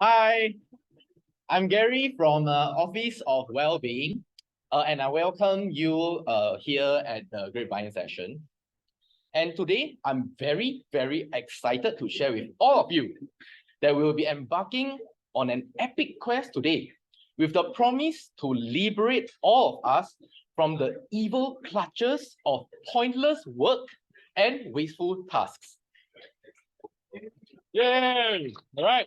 Hi, I'm Gary from Office of Wellbeing, and I welcome you here at the Grapevine session. And today, I'm very, very excited to share with all of you that we will be embarking on an epic quest today with the promise to liberate all of us from the evil clutches of pointless work and wasteful tasks. Yay! All right.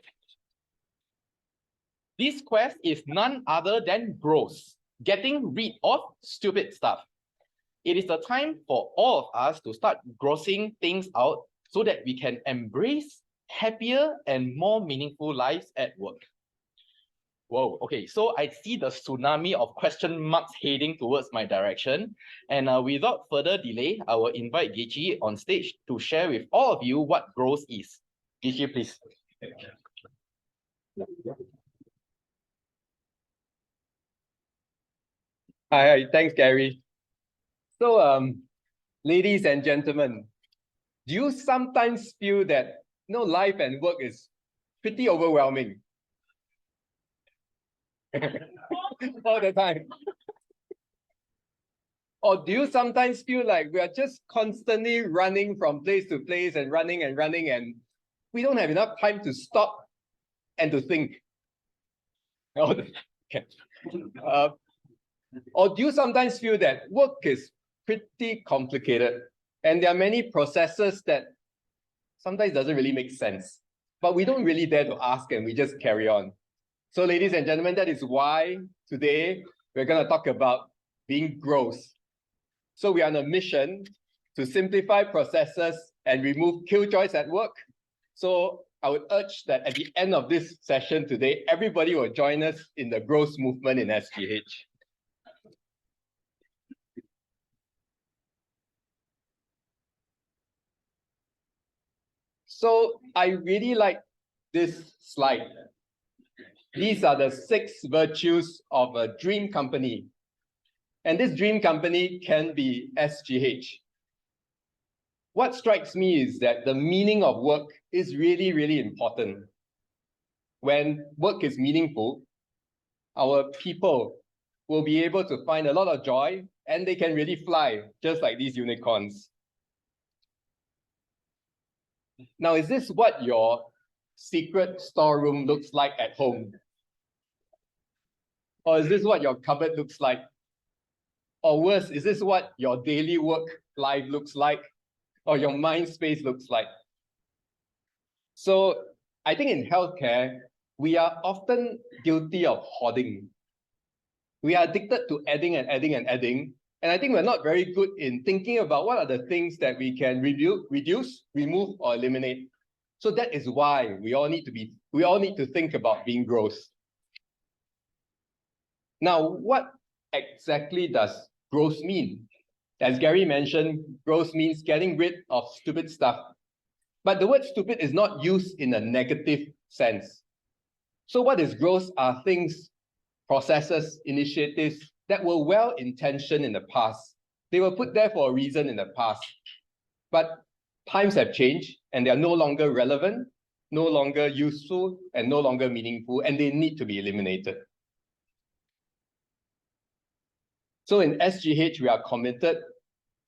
This quest is none other than growth, getting rid of stupid stuff. It is the time for all of us to start grossing things out so that we can embrace happier and more meaningful lives at work. Whoa, okay, so I see the tsunami of question marks heading towards my direction. And without further delay, I will invite Gichi on stage to share with all of you what growth is. Gichi, please. Hi, thanks, Gary. So, ladies and gentlemen, do you sometimes feel that life and work is pretty overwhelming all the time? Or do you sometimes feel like we are just constantly running from place to place and running, and we don't have enough time to stop and to think? Okay. Or do you sometimes feel that work is pretty complicated and there are many processes that sometimes doesn't really make sense, but we don't really dare to ask and we just carry on? So ladies and gentlemen, that is why today we're going to talk about being gross. So we are on a mission to simplify processes and remove killjoys at work. So I would urge that at the end of this session today, everybody will join us in the gross movement in SGH. So I really like this slide. These are the 6 virtues of a dream company. And this dream company can be SGH. What strikes me is that the meaning of work is really, really important. When work is meaningful, our people will be able to find a lot of joy and they can really fly, just like these unicorns. Now, is this what your secret storeroom looks like at home? Or is this what your cupboard looks like? Or worse, is this what your daily work life looks like? Or your mind space looks like? So I think in healthcare, we are often guilty of hoarding. We are addicted to adding and adding and adding. And I think we're not very good in thinking about what are the things that we can reduce, remove, or eliminate. So that is why we all need to think about being gross. Now, what exactly does gross mean? As Gary mentioned, gross means getting rid of stupid stuff. But the word stupid is not used in a negative sense. So what is gross are things, processes, initiatives that were well-intentioned in the past. They were put there for a reason in the past. But times have changed and they are no longer relevant, no longer useful, and no longer meaningful, and they need to be eliminated. So in SGH, we are committed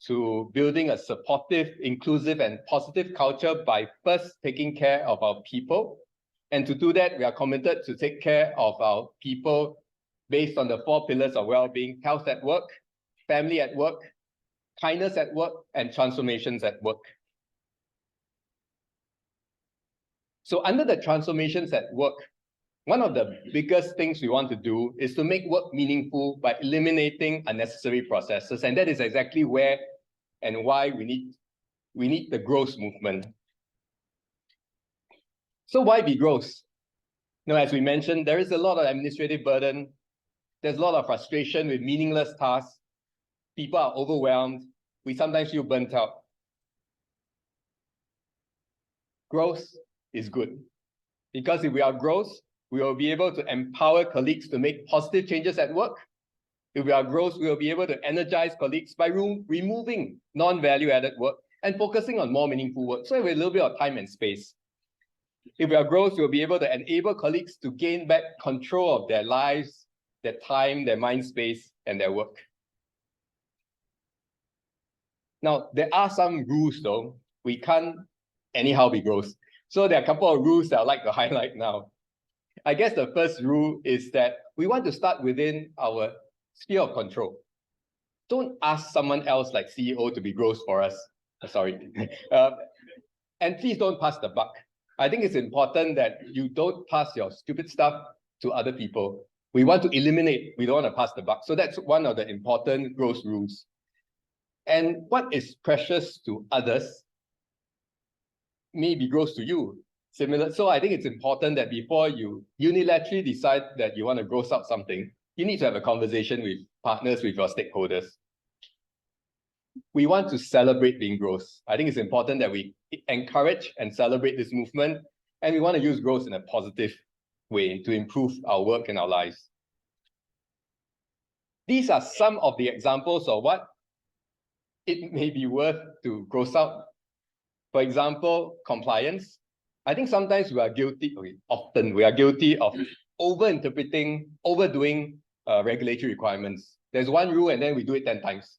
to building a supportive, inclusive, and positive culture by first taking care of our people. And to do that, we are committed to take care of our people based on the 4 pillars of well-being: health at work, family at work, kindness at work, and transformations at work. So under the transformations at work, one of the biggest things we want to do is to make work meaningful by eliminating unnecessary processes. And that is exactly where and why we need the growth movement. So why be gross? As we mentioned, there is a lot of administrative burden. There's a lot of frustration with meaningless tasks. People are overwhelmed. We sometimes feel burnt out. Growth is good, because if we are growth, we will be able to empower colleagues to make positive changes at work. If we are growth, we will be able to energize colleagues by removing non-value-added work and focusing on more meaningful work, so we have a little bit of time and space. If we are growth, we'll be able to enable colleagues to gain back control of their lives, their time, their mind space, and their work. Now, there are some rules though. We can't anyhow be growth. So there are a couple of rules that I'd like to highlight now. I guess the first rule is that we want to start within our sphere of control. Don't ask someone else like CEO to be growth for us. Sorry. And please don't pass the buck. I think it's important that you don't pass your stupid stuff to other people. We want to eliminate, we don't want to pass the buck. So that's one of the important growth rules. And what is precious to others may be growth to you. Similar. So I think it's important that before you unilaterally decide that you want to gross out something, you need to have a conversation with partners, with your stakeholders. We want to celebrate being growth. I think it's important that we encourage and celebrate this movement, and we want to use growth in a positive way to improve our work and our lives. These are some of the examples of what it may be worth to gross out. For example, compliance. I think sometimes we are guilty, often we are guilty of over-interpreting, overdoing regulatory requirements. There's one rule and then we do it 10 times.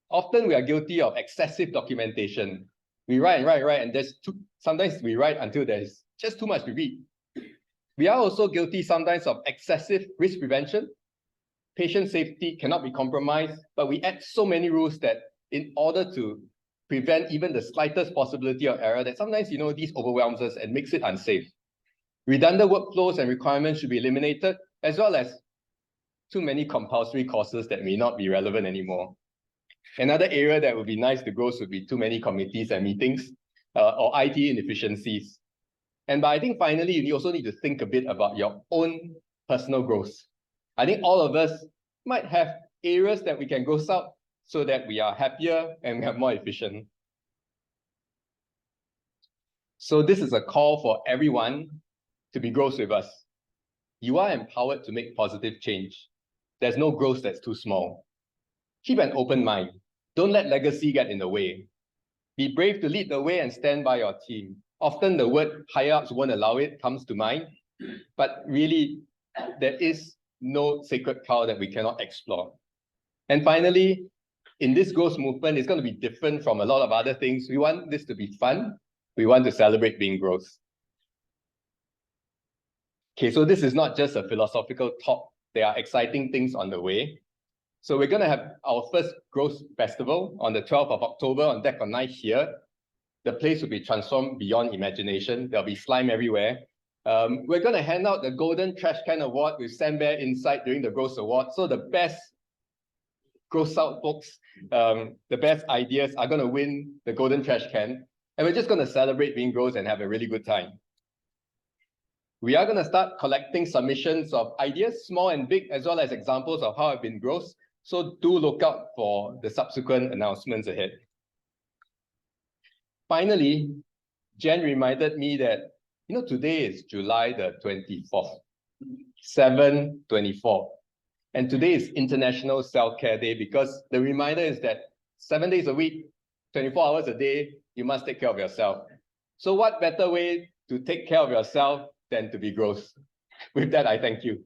Often we are guilty of excessive documentation. We write and write, and sometimes we write until there's just too much to read. We are also guilty sometimes of excessive risk prevention. Patient safety cannot be compromised, but we add so many rules that in order to prevent even the slightest possibility of error, that sometimes, this overwhelms us and makes it unsafe. Redundant workflows and requirements should be eliminated, as well as too many compulsory courses that may not be relevant anymore. Another area that would be nice to grow would be too many committees and meetings or IT inefficiencies. But I think finally, you also need to think a bit about your own personal growth. I think all of us might have areas that we can grow out so that we are happier and we are more efficient. So this is a call for everyone to be growth with us. You are empowered to make positive change. There's no growth that's too small. Keep an open mind. Don't let legacy get in the way. Be brave to lead the way and stand by your team. Often the word higher ups won't allow it comes to mind, but really there is no sacred cow that we cannot explore. And finally, in this growth movement, it's going to be different from a lot of other things. We want this to be fun. We want to celebrate being growth. Okay, so this is not just a philosophical talk. There are exciting things on the way. So we're going to have our first growth festival on the 12th of October on Deck on 9 here. The place will be transformed beyond imagination. There'll be slime everywhere. We're going to hand out the Golden Trash Can Award with Sam Bear Insight during the Growth Award. So the best growth out folks, the best ideas are going to win the Golden Trash Can. And we're just going to celebrate being growth and have a really good time. We are going to start collecting submissions of ideas, small and big, as well as examples of how I've been growth. So do look out for the subsequent announcements ahead. Finally, Jen reminded me that, today is July the 24th, 7/24. And today is International Self-Care Day, because the reminder is that 7 days a week, 24 hours a day, you must take care of yourself. So what better way to take care of yourself than to be growth? With that, I thank you.